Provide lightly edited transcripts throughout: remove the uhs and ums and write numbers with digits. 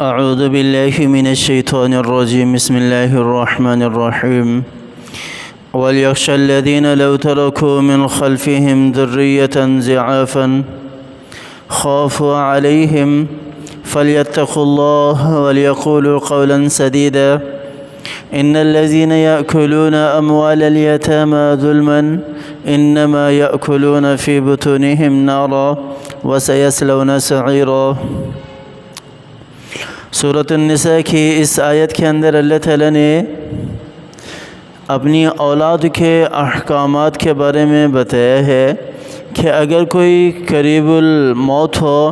أعوذ بالله من الشيطان الرجيم بسم الله الرحمن الرحيم وليخشى الذين لو تركوا من خلفهم ذرية ضعافا خافوا عليهم فليتقوا الله وليقولوا قولا سديدا إن الذين يأكلون أموال اليتامى ظلما إنما يأكلون في بطونهم نارا وسيصلون سعيرا۔ سورۃ النساء کی اس آیت کے اندر اللہ تعالیٰ نے اپنی اولاد کے احکامات کے بارے میں بتایا ہے کہ اگر کوئی قریب الموت ہو،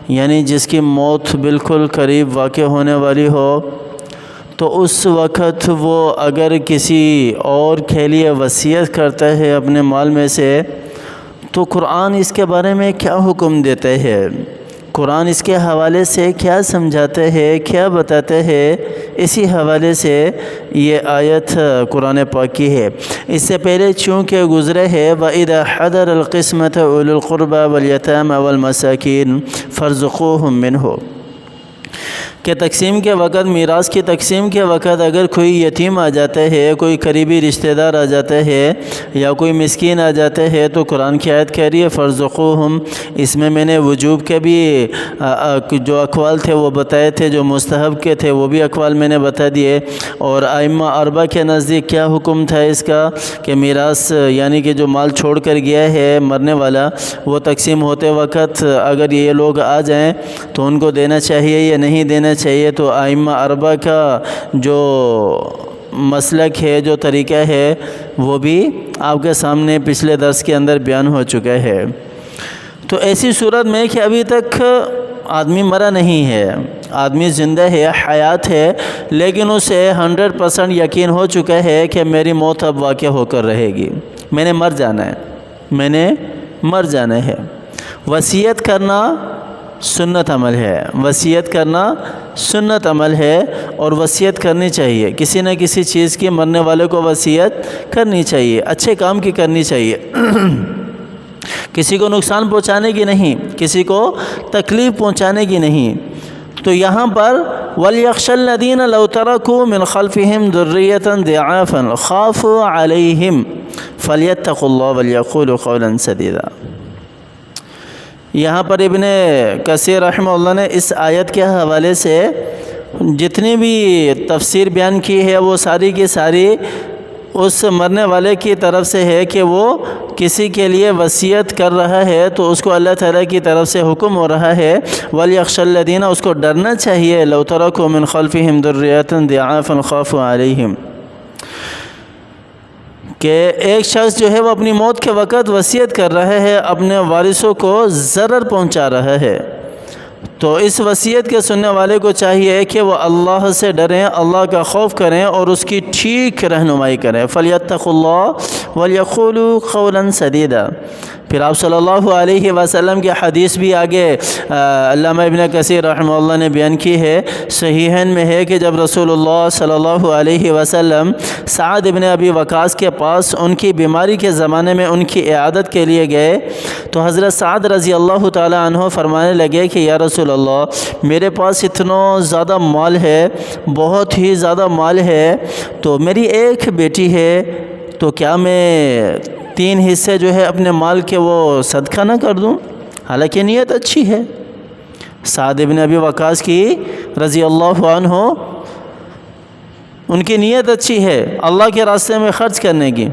یعنی جس کی موت بالکل قریب واقع ہونے والی ہو، تو اس وقت وہ اگر کسی اور کے لیے وصیت کرتا ہے اپنے مال میں سے، تو قرآن اس کے بارے میں کیا حکم دیتا ہے، قرآن اس کے حوالے سے کیا سمجھاتا ہے، کیا بتاتا ہے، اسی حوالے سے یہ آیت قرآن پاک کی ہے۔ اس سے پہلے چونکہ گزرے ہے وَإِذَا حَضَرَ الْقِسْمَةَ أُولُو الْقُرْبَى وَالْيَتَامَى وَالْمَسَاكِينَ فَارْزُقُوهُم مِّنْهُ، کہ تقسیم کے وقت، میراث کی تقسیم کے وقت اگر کوئی یتیم آ جاتا ہے، کوئی قریبی رشتہ دار آ جاتا ہے یا کوئی مسکین آ جاتا ہے، تو قرآن کی آیت کہہ رہی ہے فَارْزُقُوهُم۔ اس میں نے وجوب کے بھی جو اقوال تھے وہ بتائے تھے، جو مستحب کے تھے وہ بھی اقوال میں نے بتا دیے، اور ائمہ اربعہ کے نزدیک کیا حکم تھا اس کا کہ میراث یعنی کہ جو مال چھوڑ کر گیا ہے مرنے والا، وہ تقسیم ہوتے وقت اگر یہ لوگ آ جائیں تو ان کو دینا چاہیے یا نہیں دینا چاہیے۔ تو ائمہ اربعہ کا جو مسلک ہے، جو طریقہ ہے، وہ بھی آپ کے سامنے پچھلے درس کے اندر بیان ہو چکا ہے۔ تو ایسی صورت میں کہ ابھی تک آدمی مرا نہیں ہے، آدمی زندہ ہے، حیات ہے، لیکن اسے 100% یقین ہو چکا ہے کہ میری موت اب واقع ہو کر رہے گی، میں نے مر جانا ہے، میں نے مر جانا ہے۔ وصیت کرنا سنت عمل ہے، وصیت کرنا سنت عمل ہے، اور وصیت کرنی چاہیے، کسی نہ کسی چیز کی مرنے والے کو وصیت کرنی چاہیے، اچھے کام کی کرنی چاہیے، کسی کو نقصان پہنچانے کی نہیں، کسی کو تکلیف پہنچانے کی نہیں۔ تو یہاں پر وَلْيَخْشَ الَّذِينَ لَوْ تَرَكُوا مِنْ خَلْفِهِمْ ذُرِّيَّةً ضِعَافًا خَافُوا عَلَيْهِمْ فَلْيَتَّقُوا اللَّهَ وَلْيَقُولُوا قَوْلًا سَدِيدًا۔ یہاں پر ابن کثیر رحمہ اللہ نے اس آیت کے حوالے سے جتنی بھی تفسیر بیان کی ہے وہ ساری کی ساری اس مرنے والے کی طرف سے ہے کہ وہ کسی کے لیے وصیت کر رہا ہے، تو اس کو اللہ تعالیٰ کی طرف سے حکم ہو رہا ہے وَلْيَخْشَ الَّذِينَ، اس کو ڈرنا چاہیے لَوْ تَرَكُوا مِنْ خَلْفِهِمْ ذُرِّيَّةً ضِعَافًا خَافُوا عَلَيْهِمْ، کہ ایک شخص جو ہے وہ اپنی موت کے وقت وصیت کر رہا ہے، اپنے وارثوں کو ضرر پہنچا رہا ہے، تو اس وصیت کے سننے والے کو چاہیے کہ وہ اللہ سے ڈریں، اللہ کا خوف کریں اور اس کی ٹھیک رہنمائی کریں۔ فَلْيَتَّقُوا اللَّهَ وَلْيَقُولُوا قَوْلًا سَدِيدًا۔ پھر آپ صلی اللہ علیہ وسلم کی حدیث بھی آگے علامہ ابن کثیر رحمہ اللہ نے بیان کی ہے، صحیحین میں ہے کہ جب رسول اللہ صلی اللہ علیہ وسلم سعد ابن ابی وقاص کے پاس ان کی بیماری کے زمانے میں ان کی عیادت کے لیے گئے، تو حضرت سعد رضی اللہ تعالی عنہ فرمانے لگے کہ یا رسول اللہ، میرے پاس اتنا زیادہ مال ہے، بہت ہی زیادہ مال ہے، تو میری ایک بیٹی ہے، تو کیا میں 3 حصے جو ہے اپنے مال کے وہ صدقہ نہ کر دوں؟ حالانکہ نیت اچھی ہے سعد ابن ابی وقاص کی رضی اللہ عنہ، ان کی نیت اچھی ہے اللہ کے راستے میں خرچ کرنے کی،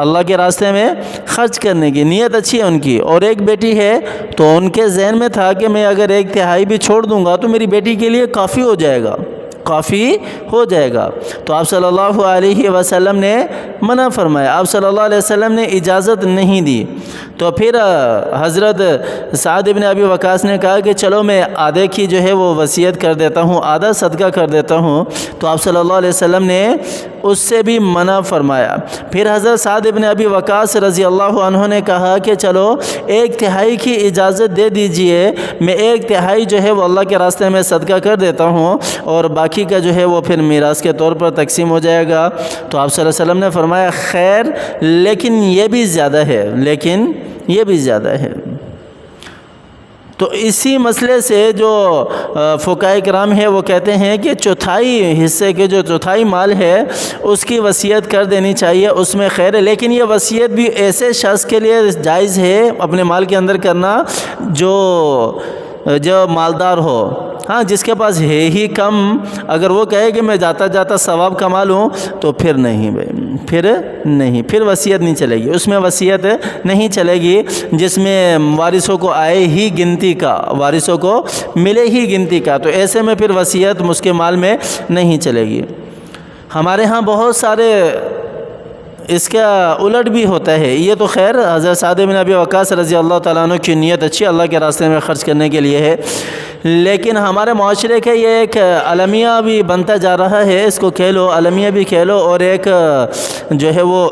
اللہ کے راستے میں خرچ کرنے کی نیت اچھی ہے ان کی، اور ایک بیٹی ہے، تو ان کے ذہن میں تھا کہ میں اگر 1/3 بھی چھوڑ دوں گا تو میری بیٹی کے لیے کافی ہو جائے گا، کافی ہو جائے گا۔ تو آپ صلی اللہ علیہ وسلم نے منع فرمایا، آپ صلی اللہ علیہ وسلم نے اجازت نہیں دی۔ تو پھر حضرت سعد ابن ابی وقاص نے کہا کہ چلو میں آدھے کی جو ہے وہ وصیت کر دیتا ہوں، آدھا صدقہ کر دیتا ہوں، تو آپ صلی اللہ علیہ وسلم نے اس سے بھی منع فرمایا۔ پھر حضرت سعد ابن ابی وقاص رضی اللہ عنہ نے کہا کہ چلو 1/3 کی اجازت دے دیجئے، میں 1/3 جو ہے وہ اللہ کے راستے میں صدقہ کر دیتا ہوں، اور باقی کا جو ہے وہ پھر میراث کے طور پر تقسیم ہو جائے گا۔ تو آپ صلی اللہ علیہ وسلم نے فرمایا خیر، لیکن یہ بھی زیادہ ہے، لیکن یہ بھی زیادہ ہے۔ تو اسی مسئلے سے جو فقہاء کرام ہے وہ کہتے ہیں کہ چوتھائی حصے کے جو چوتھائی مال ہے اس کی وصیت کر دینی چاہیے، اس میں خیر ہے، لیکن یہ وصیت بھی ایسے شخص کے لیے جائز ہے اپنے مال کے اندر کرنا جو مالدار ہو، ہاں جس کے پاس ہے ہی کم، اگر وہ کہے کہ میں جاتا جاتا ثواب کما لوں تو پھر نہیں پھر وصیت نہیں چلے گی، اس میں وصیت نہیں چلے گی جس میں وارثوں کو آئے ہی گنتی کا، وارثوں کو ملے ہی گنتی کا، تو ایسے میں پھر وصیت اس کے مال میں نہیں چلے گی۔ ہمارے ہاں بہت سارے اس کا الٹ بھی ہوتا ہے، یہ تو خیر حضرت سعد بن ابی وقاص رضی اللہ تعالیٰ عنہ کی نیت اچھی اللہ کے راستے میں خرچ کرنے کے لیے ہے، لیکن ہمارے معاشرے کا یہ ایک المیہ بھی بنتا جا رہا ہے، اس کو کہہ لو المیہ بھی کہہ لو، اور ایک جو ہے وہ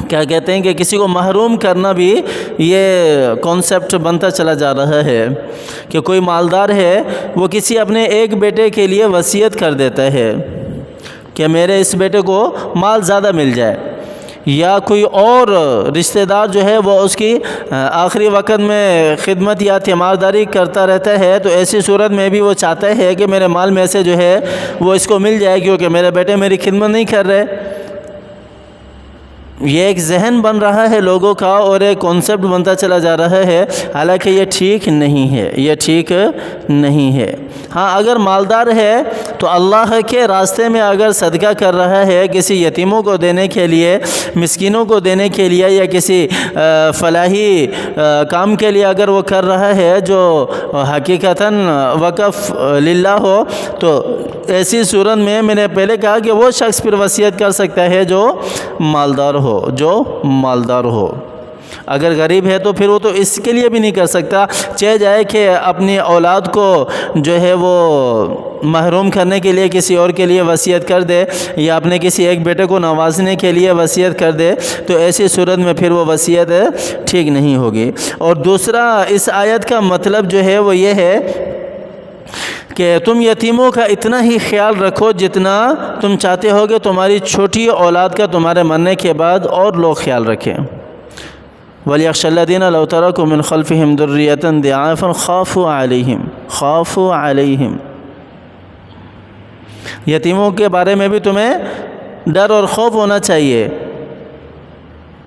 کیا کہتے ہیں کہ کسی کو محروم کرنا بھی یہ کانسیپٹ بنتا چلا جا رہا ہے کہ کوئی مالدار ہے وہ کسی اپنے ایک بیٹے کے لیے وصیت کر دیتا ہے کہ میرے اس بیٹے کو مال زیادہ مل جائے، یا کوئی اور رشتہ دار جو ہے وہ اس کی آخری وقت میں خدمت یا تیمارداری کرتا رہتا ہے، تو ایسی صورت میں بھی وہ چاہتا ہے کہ میرے مال میں سے جو ہے وہ اس کو مل جائے کیونکہ میرے بیٹے میری خدمت نہیں کر رہے۔ یہ ایک ذہن بن رہا ہے لوگوں کا اور ایک کانسیپٹ بنتا چلا جا رہا ہے، حالانکہ یہ ٹھیک نہیں ہے، یہ ٹھیک نہیں ہے۔ ہاں اگر مالدار ہے تو اللہ کے راستے میں اگر صدقہ کر رہا ہے کسی یتیموں کو دینے کے لیے، مسکینوں کو دینے کے لیے، یا کسی فلاحی کام کے لیے اگر وہ کر رہا ہے جو حقیقتاً وقف للہ ہو، تو ایسی صورت میں نے پہلے کہا کہ وہ شخص پھر وصیت کر سکتا ہے جو مالدار ہو۔ اگر غریب ہے تو پھر وہ تو اس کے لیے بھی نہیں کر سکتا، چاہے جائے کہ اپنی اولاد کو جو ہے وہ محروم کرنے کے لیے کسی اور کے لیے وصیت کر دے، یا اپنے کسی ایک بیٹے کو نوازنے کے لیے وصیت کر دے، تو ایسی صورت میں پھر وہ وصیت ٹھیک نہیں ہوگی۔ اور دوسرا اس آیت کا مطلب جو ہے وہ یہ ہے کہ تم یتیموں کا اتنا ہی خیال رکھو جتنا تم چاہتے ہو کہ تمہاری چھوٹی اولاد کا تمہارے مرنے کے بعد اور لوگ خیال رکھیں۔ وَلْيَخْشَ الَّذِينَ لَوْ تَرَكُوا مِنْ خَلْفِهِمْ ذُرِّيَّةً ضِعَافًا خَافُوا عَلَيْهِمْ۔ یتیموں کے بارے میں بھی تمہیں ڈر اور خوف ہونا چاہیے،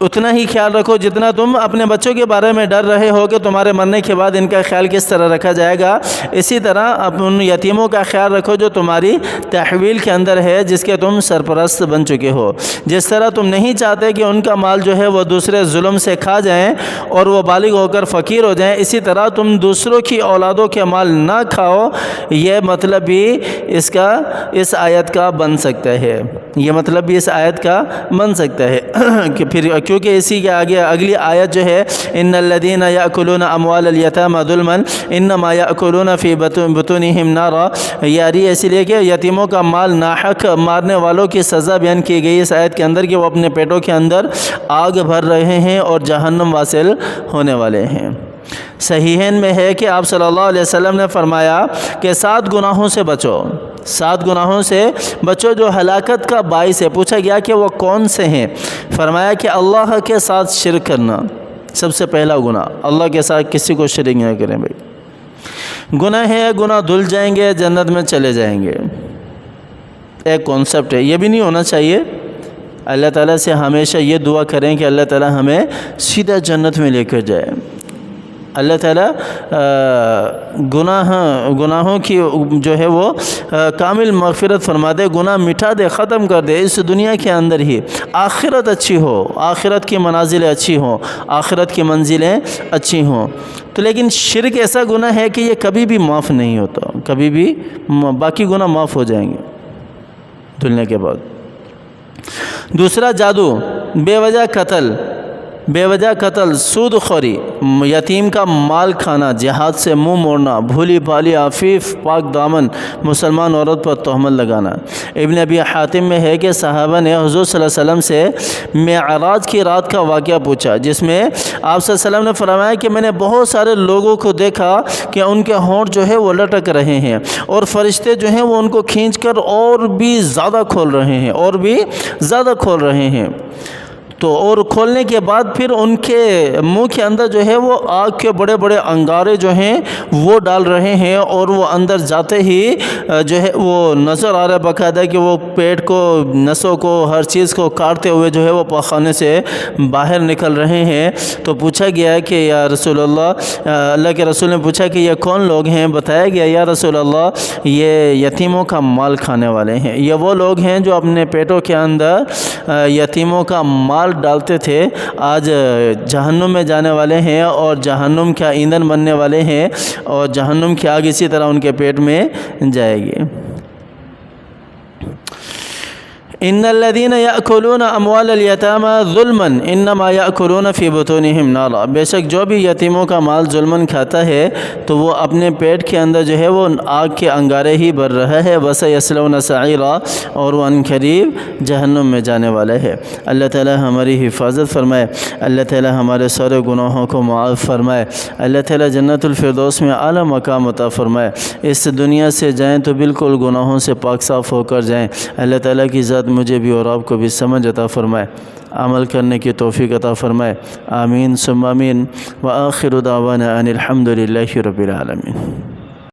اتنا ہی خیال رکھو جتنا تم اپنے بچوں کے بارے میں ڈر رہے ہو کہ تمہارے مرنے کے بعد ان کا خیال کس طرح رکھا جائے گا، اسی طرح ان یتیموں کا خیال رکھو جو تمہاری تحویل کے اندر ہے، جس کے تم سرپرست بن چکے ہو۔ جس طرح تم نہیں چاہتے کہ ان کا مال جو ہے وہ دوسرے ظلم سے کھا جائیں اور وہ بالغ ہو کر فقیر ہو جائیں، اسی طرح تم دوسروں کی اولادوں کے مال نہ کھاؤ۔ یہ مطلب بھی اس آیت کا بن سکتا ہے، یہ مطلب بھی اس آیت کا بن سکتا ہے کہ پھر کیونکہ اسی کے آگے اگلی آیت جو ہے ان الذین یاکلون اموال الیتامی ظلما انما یاکلون فی بطونہم نارا، یاری اس لیے کہ یتیموں کا مال ناحق مارنے والوں کی سزا بیان کی گئی اس آیت کے اندر کہ وہ اپنے پیٹوں کے اندر آگ بھر رہے ہیں اور جہنم واصل ہونے والے ہیں۔ صحیحین میں ہے کہ آپ صلی اللہ علیہ وسلم نے فرمایا کہ 7 گناہوں سے بچو، 7 گناہوں سے بچو جو ہلاکت کا باعث ہے۔ پوچھا گیا کہ وہ کون سے ہیں؟ فرمایا کہ اللہ کے ساتھ شرک کرنا سب سے پہلا گناہ، اللہ کے ساتھ کسی کو شرک نہ کریں بھائی۔ گناہ ہے، گناہ دھل جائیں گے، جنت میں چلے جائیں گے، ایک کانسیپٹ ہے، یہ بھی نہیں ہونا چاہیے۔ اللہ تعالیٰ سے ہمیشہ یہ دعا کریں کہ اللہ تعالیٰ ہمیں سیدھا جنت میں لے کر جائے۔ اللہ تعالیٰ گناہوں کی جو ہے وہ کامل مغفرت فرما دے، گناہ مٹا دے، ختم کر دے اس دنیا کے اندر ہی، آخرت اچھی ہو، آخرت کی منازلیں اچھی ہوں، آخرت کی منزلیں اچھی ہوں۔ تو لیکن شرک ایسا گناہ ہے کہ یہ کبھی بھی معاف نہیں ہوتا، کبھی بھی، باقی گناہ معاف ہو جائیں گے دھلنے کے بعد۔ دوسرا جادو، بے وجہ قتل، سود خوری، یتیم کا مال کھانا، جہاد سے منہ موڑنا، بھولی بھالی عفیف پاک دامن مسلمان عورت پر تہمت لگانا۔ ابن ابی حاتم میں ہے کہ صحابہ نے حضور صلی اللہ علیہ وسلم سے معراج کی رات کا واقعہ پوچھا، جس میں آپ صلی اللہ علیہ وسلم نے فرمایا کہ میں نے بہت سارے لوگوں کو دیکھا کہ ان کے ہونٹ جو ہے وہ لٹک رہے ہیں اور فرشتے جو ہیں وہ ان کو کھینچ کر اور بھی زیادہ کھول رہے ہیں۔ تو اور کھولنے کے بعد پھر ان کے منہ کے اندر جو ہے وہ آگ کے بڑے بڑے انگارے جو ہیں وہ ڈال رہے ہیں، اور وہ اندر جاتے ہی جو ہے وہ نظر آ رہا ہے باقاعدہ کہ وہ پیٹ کو، نسوں کو، ہر چیز کو کاٹتے ہوئے جو ہے وہ پاخانے سے باہر نکل رہے ہیں۔ تو پوچھا گیا کہ یا رسول اللہ کے رسول نے پوچھا کہ یہ کون لوگ ہیں؟ بتایا گیا یا رسول اللہ یہ یتیموں کا مال کھانے والے ہیں، یہ وہ لوگ ہیں جو اپنے پیٹوں کے اندر یتیموں کا مال ڈالتے تھے، آج جہنم میں جانے والے ہیں اور جہنم کا ایندھن بننے والے ہیں، اور جہنم کی آگ اسی طرح ان کے پیٹ میں جائے گی۔ ان الذين ياكلون اموال اليتامى ظلما انما ياكلون في بطونهم نارا، بے شک جو بھی یتیموں کا مال ظلماً کھاتا ہے تو وہ اپنے پیٹ کے اندر جو ہے وہ آگ کے انگارے ہی بھر رہا ہے، وسيصلون سعيرا، اور وہ عنقریب جہنم میں جانے والا ہے۔ اللہ تعالی ہماری حفاظت فرمائے، اللہ تعالی ہمارے سارے گناہوں کو معاف فرمائے، اللہ تعالی جنت الفردوس میں اعلیٰ مقام عطا فرمائے، اس دنیا سے جائیں تو بالکل گناہوں سے پاک صاف ہو کر جائیں۔ اللہ تعالی کی ذات مجھے بھی اور آپ کو بھی سمجھ عطا فرمائے، عمل کرنے کی توفیق عطا فرمائے، آمین ثم آمین، وآخر دعوانا ان الحمد للہ رب العالمین۔